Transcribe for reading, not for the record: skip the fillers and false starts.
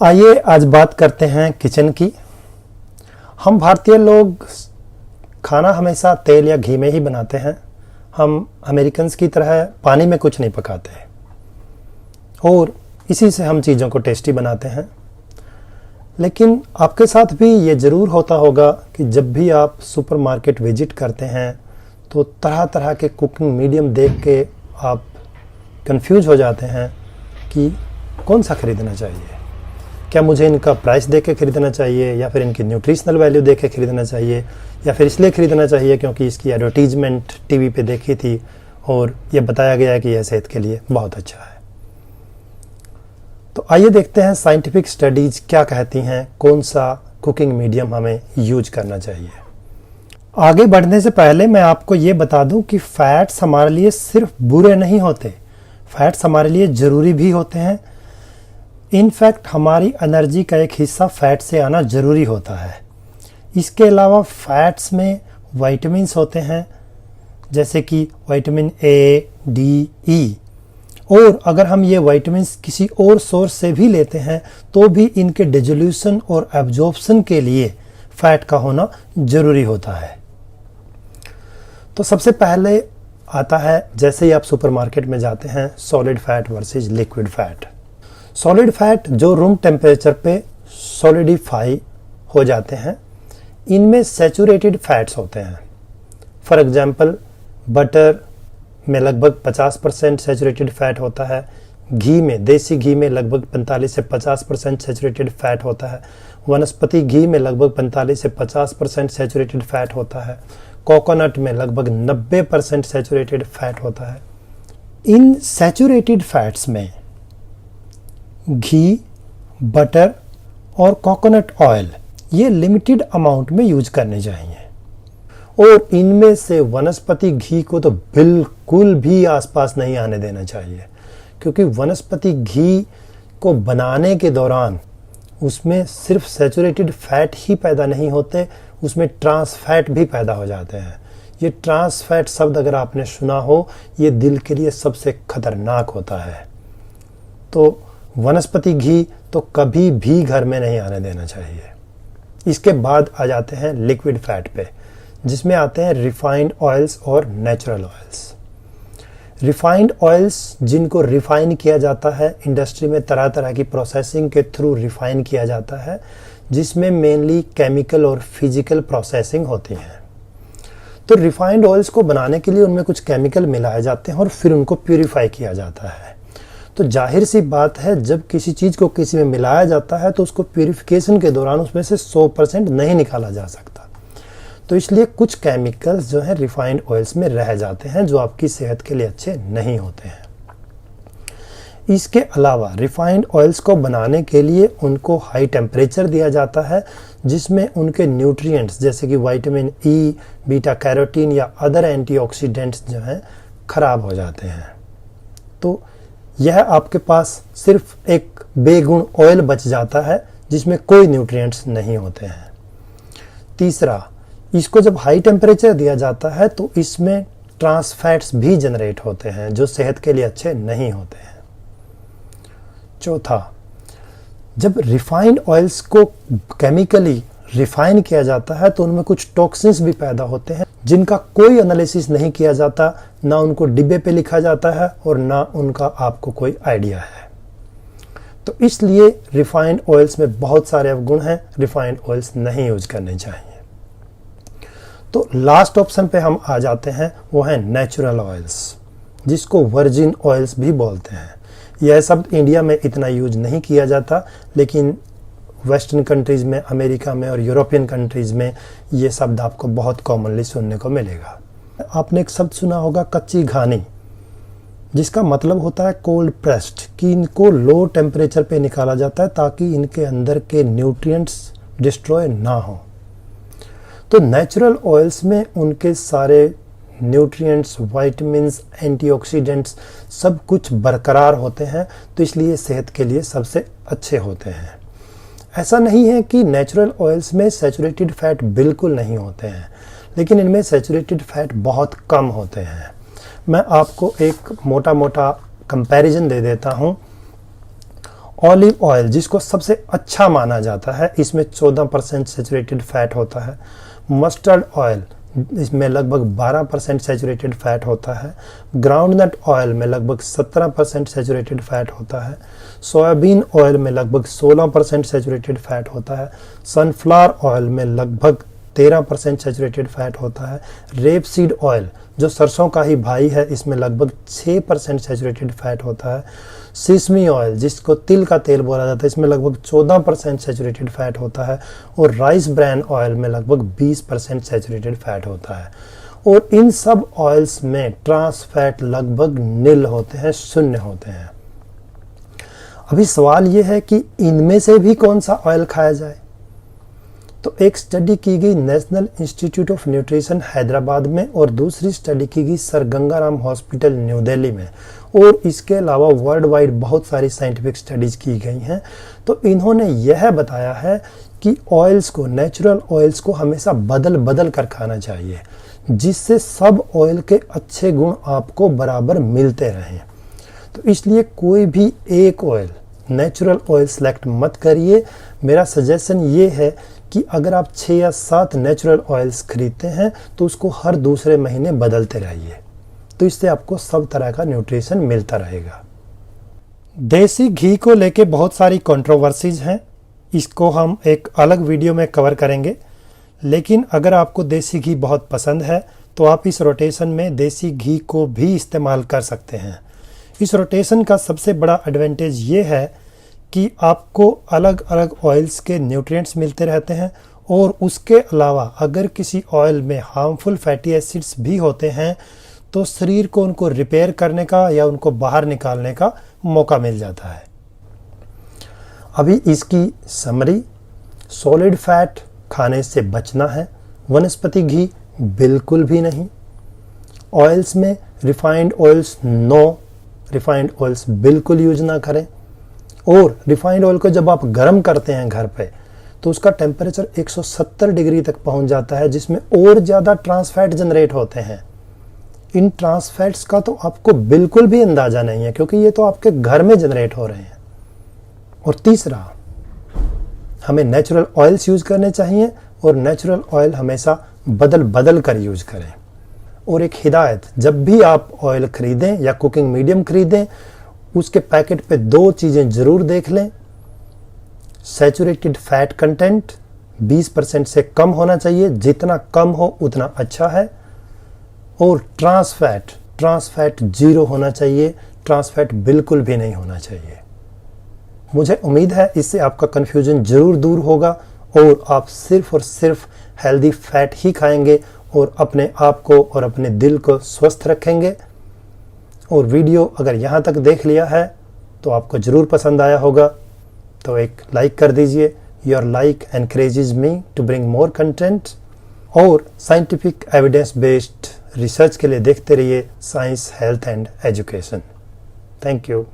आइए आज बात करते हैं किचन की। हम भारतीय लोग खाना हमेशा तेल या घी में ही बनाते हैं। हम अमेरिकन्स की तरह पानी में कुछ नहीं पकाते और इसी से हम चीज़ों को टेस्टी बनाते हैं। लेकिन आपके साथ भी ये ज़रूर होता होगा कि जब भी आप सुपरमार्केट विजिट करते हैं तो तरह तरह के कुकिंग मीडियम देख के आप कंफ्यूज हो जाते हैं कि कौन सा ख़रीदना चाहिए। क्या मुझे इनका प्राइस देख के ख़रीदना चाहिए या फिर इनकी न्यूट्रिशनल वैल्यू देख के ख़रीदना चाहिए या फिर इसलिए ख़रीदना चाहिए क्योंकि इसकी एडवर्टीजमेंट टीवी पे देखी थी और ये बताया गया है कि यह सेहत के लिए बहुत अच्छा है। तो आइए देखते हैं साइंटिफिक स्टडीज़ क्या कहती हैं, कौन सा कुकिंग मीडियम हमें यूज करना चाहिए। आगे बढ़ने से पहले मैं आपको ये बता दूं कि फ़ैट्स हमारे लिए सिर्फ बुरे नहीं होते, फ़ैट्स हमारे लिए ज़रूरी भी होते हैं। इनफैक्ट हमारी एनर्जी का एक हिस्सा फ़ैट से आना ज़रूरी होता है। इसके अलावा फ़ैट्स में विटामिन्स होते हैं जैसे कि विटामिन ए, डी, ई, और अगर हम ये विटामिन्स किसी और सोर्स से भी लेते हैं तो भी इनके डिसोल्यूशन और एब्जॉर्प्शन के लिए फ़ैट का होना ज़रूरी होता है। तो सबसे पहले आता है, जैसे ही आप सुपरमार्केट में जाते हैं, solid fat versus liquid fat. Solid fat जो रूम टेम्परेचर पे सॉलिडिफाई हो जाते हैं, इनमें सैचुरेटेड फैट्स होते हैं। फॉर एग्जांपल बटर में लगभग 50% सैचुरेटेड फैट होता है, घी में, देसी घी में लगभग 45 से 50% सैचुरेटेड फैट होता है, वनस्पति घी में लगभग 45 से 50% सैचुरेटेड फैट होता है, कोकोनट में लगभग 90% सैचुरेटेड फैट होता है। इन सैचुरेटेड फैट्स में घी, बटर और कोकोनट ऑयल ये लिमिटेड अमाउंट में यूज करने चाहिए और इनमें से वनस्पति घी को तो बिल्कुल भी आसपास नहीं आने देना चाहिए, क्योंकि वनस्पति घी को बनाने के दौरान उसमें सिर्फ सैचुरेटेड फैट ही पैदा नहीं होते, उसमें ट्रांस फैट भी पैदा हो जाते हैं। ये ट्रांस फैट शब्द अगर आपने सुना हो, ये दिल के लिए सबसे खतरनाक होता है। तो वनस्पति घी तो कभी भी घर में नहीं आने देना चाहिए। इसके बाद आ जाते हैं लिक्विड फैट पे, जिसमें आते हैं रिफाइंड ऑयल्स और नेचुरल ऑयल्स। रिफाइंड ऑयल्स जिनको रिफाइन किया जाता है, इंडस्ट्री में तरह तरह की प्रोसेसिंग के थ्रू रिफाइन किया जाता है, जिसमें मेनली केमिकल और फिजिकल प्रोसेसिंग होती है। तो रिफाइंड ऑयल्स को बनाने के लिए उनमें कुछ केमिकल मिलाए जाते हैं और फिर उनको प्यूरिफाई किया जाता है। तो जाहिर सी बात है, जब किसी चीज़ को किसी में मिलाया जाता है तो उसको प्यूरिफिकेशन के दौरान उसमें से 100% नहीं निकाला जा सकता। तो इसलिए कुछ केमिकल्स जो है रिफाइंड ऑयल्स में रह जाते हैं, जो आपकी सेहत के लिए अच्छे नहीं होते हैं। इसके अलावा रिफाइंड ऑयल्स को बनाने के लिए उनको हाई टेम्परेचर दिया जाता है, जिसमें उनके न्यूट्रिएंट्स जैसे कि विटामिन ई, बीटा कैरोटीन या अदर एंटीऑक्सीडेंट्स जो हैं खराब हो जाते हैं। तो यह आपके पास सिर्फ एक बेगुण ऑयल बच जाता है जिसमें कोई न्यूट्रिएंट्स नहीं होते हैं। तीसरा, इसको जब हाई टेम्परेचर दिया जाता है तो इसमें ट्रांस फैट्स भी जनरेट होते हैं जो सेहत के लिए अच्छे नहीं होते हैं। चौथा, जब रिफाइंड ऑयल्स को केमिकली रिफाइन किया जाता है तो उनमें कुछ टॉक्सिन्स भी पैदा होते हैं जिनका कोई एनालिसिस नहीं किया जाता, ना उनको डिब्बे पे लिखा जाता है और ना उनका आपको कोई आइडिया है। तो इसलिए रिफाइंड ऑयल्स में बहुत सारे अवगुण हैं, रिफाइंड ऑयल्स नहीं यूज करने चाहिए। तो लास्ट ऑप्शन पे हम आ जाते हैं, वो है नेचुरल ऑयल्स, जिसको वर्जिन ऑयल्स भी बोलते हैं। यह शब्द इंडिया में इतना यूज नहीं किया जाता, लेकिन वेस्टर्न कंट्रीज़ में, अमेरिका में और यूरोपियन कंट्रीज़ में ये शब्द आपको बहुत कॉमनली सुनने को मिलेगा। आपने एक शब्द सुना होगा कच्ची घानी, जिसका मतलब होता है कोल्ड प्रेस्ड, कि इनको लो टेम्परेचर पे निकाला जाता है ताकि इनके अंदर के न्यूट्रिएंट्स डिस्ट्रॉय ना हो। तो नेचुरल ऑयल्स में उनके सारे न्यूट्रिएंट्स, विटामिन्स, एंटीऑक्सीडेंट्स सब कुछ बरकरार होते हैं, तो इसलिए सेहत के लिए सबसे अच्छे होते हैं। ऐसा नहीं है कि नेचुरल ऑयल्स में सैचुरेटेड फैट बिल्कुल नहीं होते हैं, लेकिन इनमें सैचुरेटेड फैट बहुत कम होते हैं। मैं आपको एक मोटा मोटा कंपैरिजन दे देता हूँ। ऑलिव ऑयल जिसको सबसे अच्छा माना जाता है, इसमें 14% सैचुरेटेड फैट होता है। मस्टर्ड ऑयल इसमें लगभग 12% सैचुरेटेड फैट होता है। ग्राउंडनट ऑयल में लगभग 17% सैचुरेटेड फैट होता है। सोयाबीन ऑयल में लगभग 16% सैचुरेटेड फैट होता है। सनफ्लावर ऑयल में लगभग 13% सैचुरेटेड फैट होता है। रेपसीड ऑयल जो सरसों का ही भाई है, इसमें लगभग 6% सैचुरेटेड फैट होता है। सिसमी ऑयल जिसको तिल का तेल बोला जाता है, इसमें लगभग 14% सैचुरेटेड फैट होता है। और राइस ब्रान ऑयल में लगभग 20% सैचुरेटेड फैट होता है। और इन सब ऑयल्स में ट्रांस फैट लगभग नील होते हैं, शून्य होते हैं। अभी सवाल यह है कि इनमें से भी कौन सा ऑयल खाया जाए। तो एक स्टडी की गई national institute of nutrition Hyderabad में और दूसरी स्टडी की गई sir Gangaram hospital new Delhi में, और इसके अलावा वर्ल्ड वाइड बहुत सारी साइंटिफिक स्टडीज की गई हैं। तो इन्होंने यह बताया है कि ऑयल्स को, नेचुरल ऑयल्स को हमेशा बदल बदल कर खाना चाहिए, जिससे सब ऑयल के अच्छे गुण आपको बराबर मिलते रहें। तो इसलिए कोई भी एक ऑयल, नेचुरल ऑयल सेलेक्ट मत करिए। मेरा सजेशन ये है कि अगर आप 6 या 7 नेचुरल ऑयल्स खरीदते हैं तो उसको हर दूसरे महीने बदलते रहिए, तो इससे आपको सब तरह का न्यूट्रिशन मिलता रहेगा। देसी घी को लेके बहुत सारी कंट्रोवर्सीज हैं, इसको हम एक अलग वीडियो में कवर करेंगे। लेकिन अगर आपको देसी घी बहुत पसंद है तो आप इस रोटेशन में देसी घी को भी इस्तेमाल कर सकते हैं। इस रोटेशन का सबसे बड़ा एडवांटेज ये है कि आपको अलग अलग ऑयल्स के न्यूट्रिएंट्स मिलते रहते हैं, और उसके अलावा अगर किसी ऑयल में हार्मफुल फैटी एसिड्स भी होते हैं तो शरीर को उनको रिपेयर करने का या उनको बाहर निकालने का मौका मिल जाता है। अभी इसकी समरी, सॉलिड फैट खाने से बचना है, वनस्पति घी बिल्कुल भी नहीं। ऑयल्स में refined oils no, refined oils बिल्कुल यूज ना करें। और रिफाइंड ऑयल को जब आप गर्म करते हैं घर पे तो उसका टेम्परेचर 170 डिग्री तक पहुंच जाता है, जिसमें और ज़्यादा ट्रांस फैट जनरेट होते हैं। इन ट्रांस फैट्स का तो आपको बिल्कुल भी अंदाज़ा नहीं है, क्योंकि ये तो आपके घर में जनरेट हो रहे हैं। और तीसरा, हमें नेचुरल ऑयल्स यूज़ करने चाहिए, और नेचुरल ऑयल हमेशा बदल बदल कर यूज़ करें। और एक हिदायत, जब भी आप ऑयल खरीदें या कुकिंग मीडियम खरीदें, उसके पैकेट पे 2 चीज़ें ज़रूर देख लें। सैचुरेटेड फैट कंटेंट 20% से कम होना चाहिए, जितना कम हो उतना अच्छा है। और ट्रांस फैट 0 होना चाहिए, ट्रांस फैट बिल्कुल भी नहीं होना चाहिए। मुझे उम्मीद है इससे आपका कन्फ्यूजन ज़रूर दूर होगा और आप सिर्फ और सिर्फ हेल्दी फैट ही खाएंगे और अपने आप को और अपने दिल को स्वस्थ रखेंगे। और वीडियो अगर यहाँ तक देख लिया है तो आपको ज़रूर पसंद आया होगा, तो एक लाइक कर दीजिए। Your like encourages me to bring more content. और साइंटिफिक एविडेंस बेस्ड रिसर्च के लिए देखते रहिए science, health and education. Thank you.